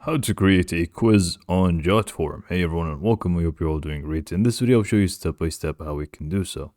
How to create a quiz on Jotform. Hey everyone and welcome, I hope you're all doing great. In this video I'll show you step by step how we can do so.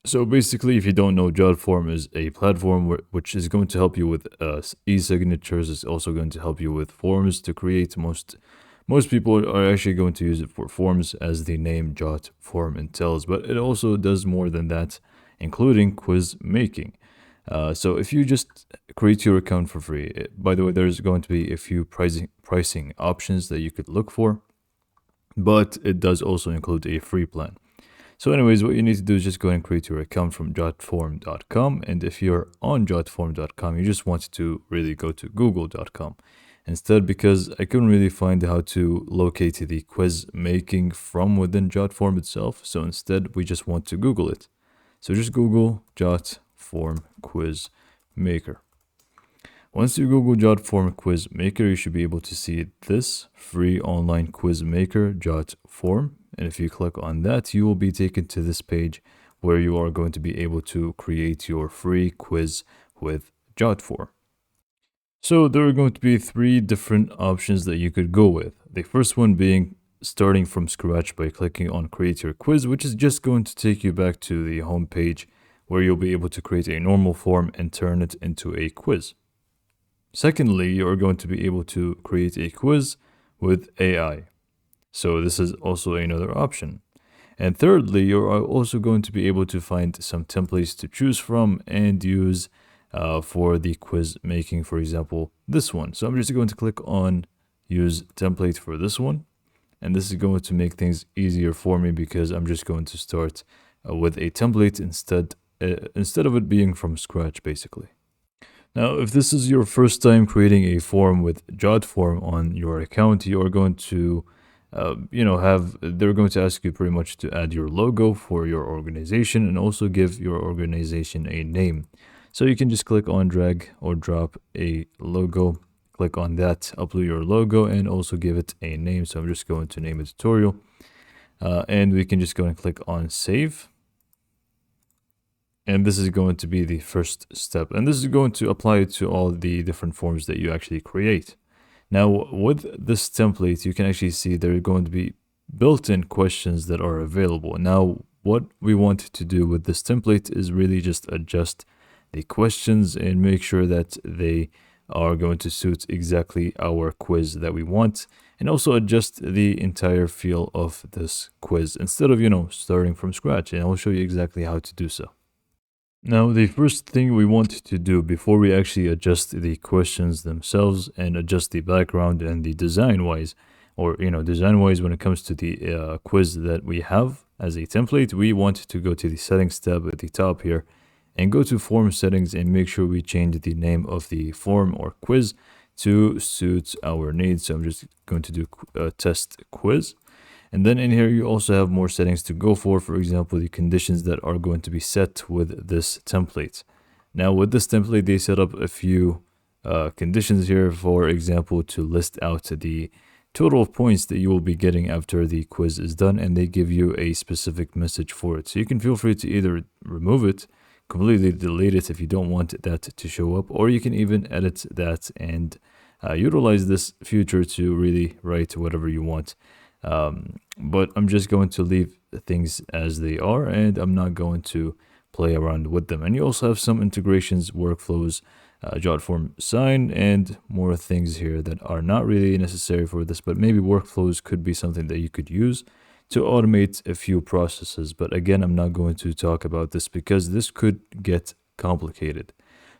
So basically, if you don't know, Jotform is a platform which is going to help you with e-signatures. It's also going to help you with forms to create. Most people are actually going to use it for forms, as the name Jotform entails, but it also does more than that, including quiz making. So if you just create your account for free, by the way, there's going to be a few pricing options that you could look for, but it does also include a free plan. So anyways, what you need to do is just go and create your account from jotform.com. And if you're on jotform.com, you just want to really go to google.com instead, because I couldn't really find how to locate the quiz making from within Jotform itself. So instead, we just want to Google it. So just Google Jotform quiz maker. Once you Google Jotform quiz maker, you should be able to see this free online quiz maker Jotform. And if you click on that, you will be taken to this page where you are going to be able to create your free quiz with Jotform. So there are going to be three different options that you could go with. The first one being starting from scratch by clicking on create your quiz, which is just going to take you back to the home page where you'll be able to create a normal form and turn it into a quiz. Secondly, you are going to be able to create a quiz with AI. So this is also another option. And thirdly, you're also going to be able to find some templates to choose from and use for the quiz making, for example, this one. So I'm just going to click on use template for this one. And this is going to make things easier for me because I'm just going to start with a template instead of it being from scratch, basically. Now, if this is your first time creating a form with Jotform on your account, you are going to they're going to ask you pretty much to add your logo for your organization and also give your organization a name. So you can just click on drag or drop a logo, click on that, upload your logo, and also give it a name. So I'm just going to name a tutorial, and we can just go and click on save. And this is going to be the first step, and this is going to apply to all the different forms that you actually create. Now, with this template, you can actually see there are going to be built-in questions that are available. Now, what we want to do with this template is really just adjust the questions and make sure that they are going to suit exactly our quiz that we want, and also adjust the entire feel of this quiz instead of, starting from scratch. And I'll show you exactly how to do so. Now, the first thing we want to do before we actually adjust the questions themselves and adjust the background and the design-wise, or, design-wise when it comes to the quiz that we have as a template, we want to go to the settings tab at the top here and go to form settings and make sure we change the name of the form or quiz to suit our needs. So I'm just going to do test quiz. And then in here, you also have more settings to go for example, the conditions that are going to be set with this template. Now, with this template, they set up a few conditions here, for example, to list out the total of points that you will be getting after the quiz is done, and they give you a specific message for it. So you can feel free to either remove it, completely delete it if you don't want that to show up, or you can even edit that and utilize this feature to really write whatever you want. But I'm just going to leave things as they are, and I'm not going to play around with them. And you also have some integrations, workflows, Jotform sign, and more things here that are not really necessary for this, but maybe workflows could be something that you could use to automate a few processes. But again, I'm not going to talk about this because this could get complicated.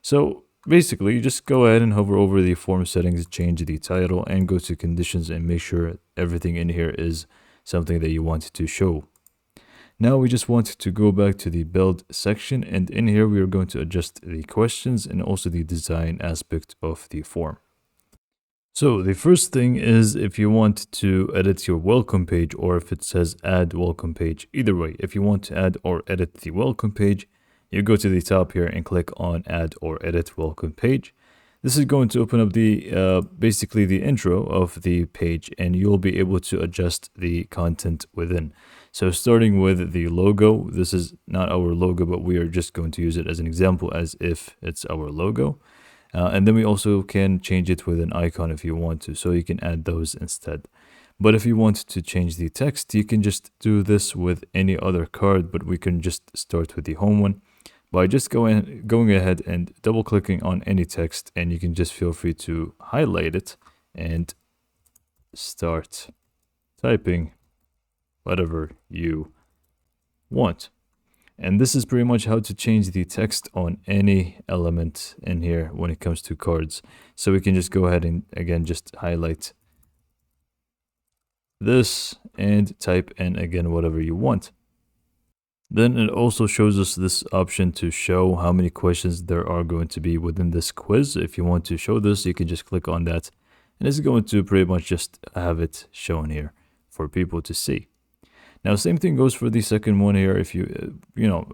So basically, you just go ahead and hover over the form settings, change the title, and go to conditions and make sure everything in here is something that you want to show. Now we just want to go back to the build section, and in here we are going to adjust the questions and also the design aspect of the form. So the first thing is if you want to edit your welcome page, or if it says add welcome page, either way, if you want to add or edit the welcome page, you go to the top here and click on add or edit welcome page. This is going to open up the basically the intro of the page, and you'll be able to adjust the content within. So starting with the logo, this is not our logo, but we are just going to use it as an example as if it's our logo. And then we also can change it with an icon if you want to, so you can add those instead. But if you want to change the text, you can just do this with any other card, but we can just start with the home one by just going ahead and double clicking on any text, and you can just feel free to highlight it and start typing whatever you want. And this is pretty much how to change the text on any element in here when it comes to cards. So we can just go ahead and again just highlight this and type in again whatever you want. Then it also shows us this option to show how many questions there are going to be within this quiz. If you want to show this, you can just click on that, and it's going to pretty much just have it shown here for people to see. Now, same thing goes for the second one here. If you,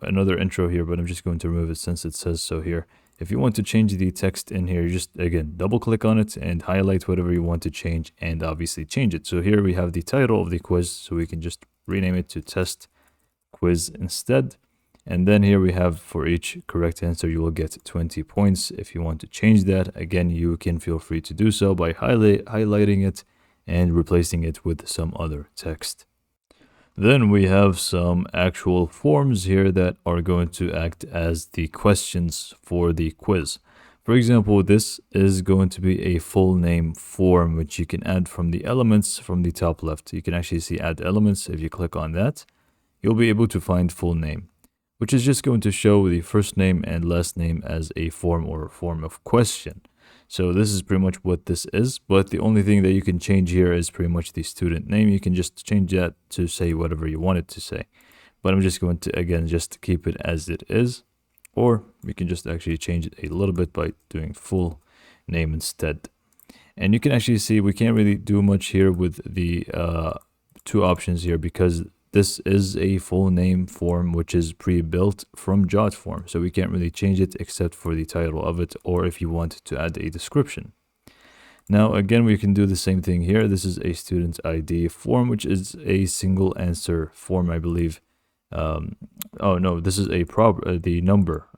another intro here, but I'm just going to remove it since it says so here. If you want to change the text in here, you just, again, double click on it and highlight whatever you want to change and obviously change it. So here we have the title of the quiz, so we can just rename it to test quiz instead. And then here we have for each correct answer, you will get 20 points. If you want to change that, again, you can feel free to do so by highlighting it and replacing it with some other text. Then we have some actual forms here that are going to act as the questions for the quiz. For example, this is going to be a full name form, which you can add from the elements from the top left. You can actually see add elements. If you click on that, you'll be able to find full name, which is just going to show the first name and last name as a form or a form of question. So this is pretty much what this is, but the only thing that you can change here is pretty much the student name. You can just change that to say whatever you want it to say. But I'm just going to, again, just keep it as it is, or we can just actually change it a little bit by doing full name instead. And you can actually see we can't really do much here with the two options here, because this is a full name form which is pre-built from Jotform, so we can't really change it except for the title of it, or if you want to add a description. Now again, we can do the same thing here. This is a student ID form, which is a single answer form, I believe. Oh no, this is a the number.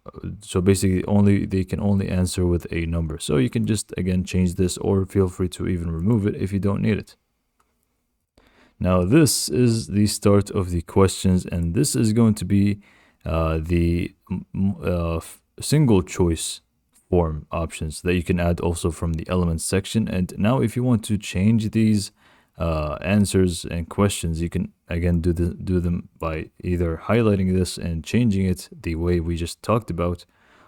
So basically they can only answer with a number. So you can just again change this, or feel free to even remove it if you don't need it. Now this is the start of the questions, and this is going to be the single choice form options that you can add also from the elements section. And now if you want to change these answers and questions, you can again do them by either highlighting this and changing it the way we just talked about,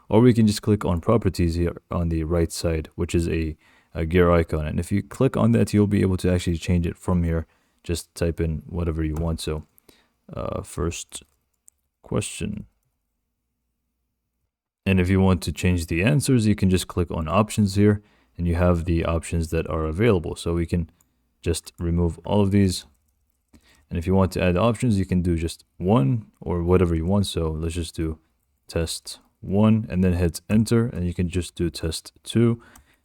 or we can just click on properties here on the right side, which is a gear icon. And if you click on that, you'll be able to actually change it from here. Just type in whatever you want. So first question. And if you want to change the answers, you can just click on options here, and you have the options that are available. So we can just remove all of these. And if you want to add options, you can do just one or whatever you want. So let's just do test 1 and then hit enter, and you can just do test 2,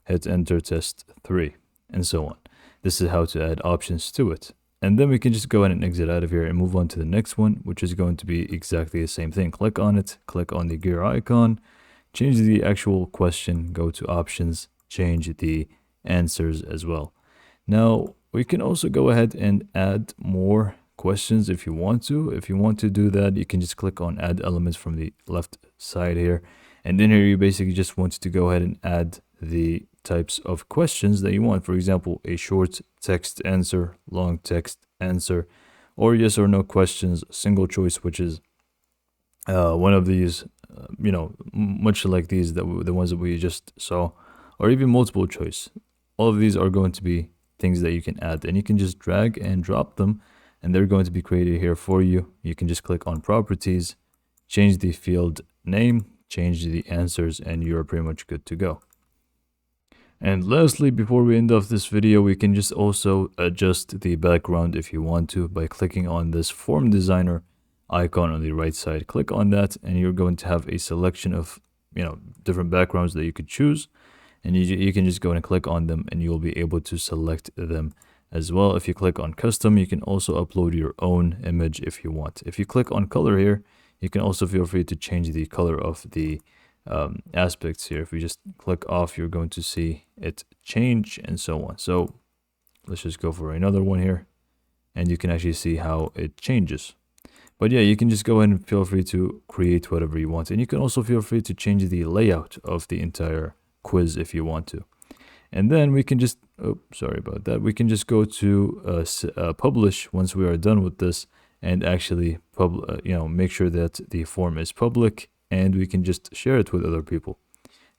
hit enter, test 3, and so on. This is how to add options to it. And then we can just go ahead and exit out of here and move on to the next one, which is going to be exactly the same thing. Click on it, click on the gear icon, change the actual question, go to options, change the answers as well. Now, we can also go ahead and add more questions if you want to. If you want to do that, you can just click on add elements from the left side here. And then here you basically just want to go ahead and add the types of questions that you want. For example, a short text answer, long text answer, or yes or no questions, single choice, which is one of these, much like these, the ones that we just saw, or even multiple choice. All of these are going to be things that you can add, and you can just drag and drop them, and they're going to be created here for you. You can just click on properties, change the field name, change the answers, and you're pretty much good to go. And lastly, before we end off this video, we can just also adjust the background if you want to by clicking on this form designer icon on the right side. Click on that, and you're going to have a selection of different backgrounds that you could choose, and you can just go and click on them, and you'll be able to select them as well. If you click on custom, you can also upload your own image if you want. If you click on color here, you can also feel free to change the color of the aspects here. If we just click off, you're going to see it change and so on. So let's just go for another one here, and you can actually see how it changes. But yeah, you can just go ahead and feel free to create whatever you want. And you can also feel free to change the layout of the entire quiz if you want to. And then we can just, oh, sorry about that. We can just go to publish once we are done with this, and actually make sure that the form is public, and we can just share it with other people.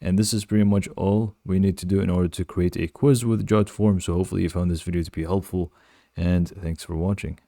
And this is pretty much all we need to do in order to create a quiz with Jotform. So hopefully you found this video to be helpful, and thanks for watching.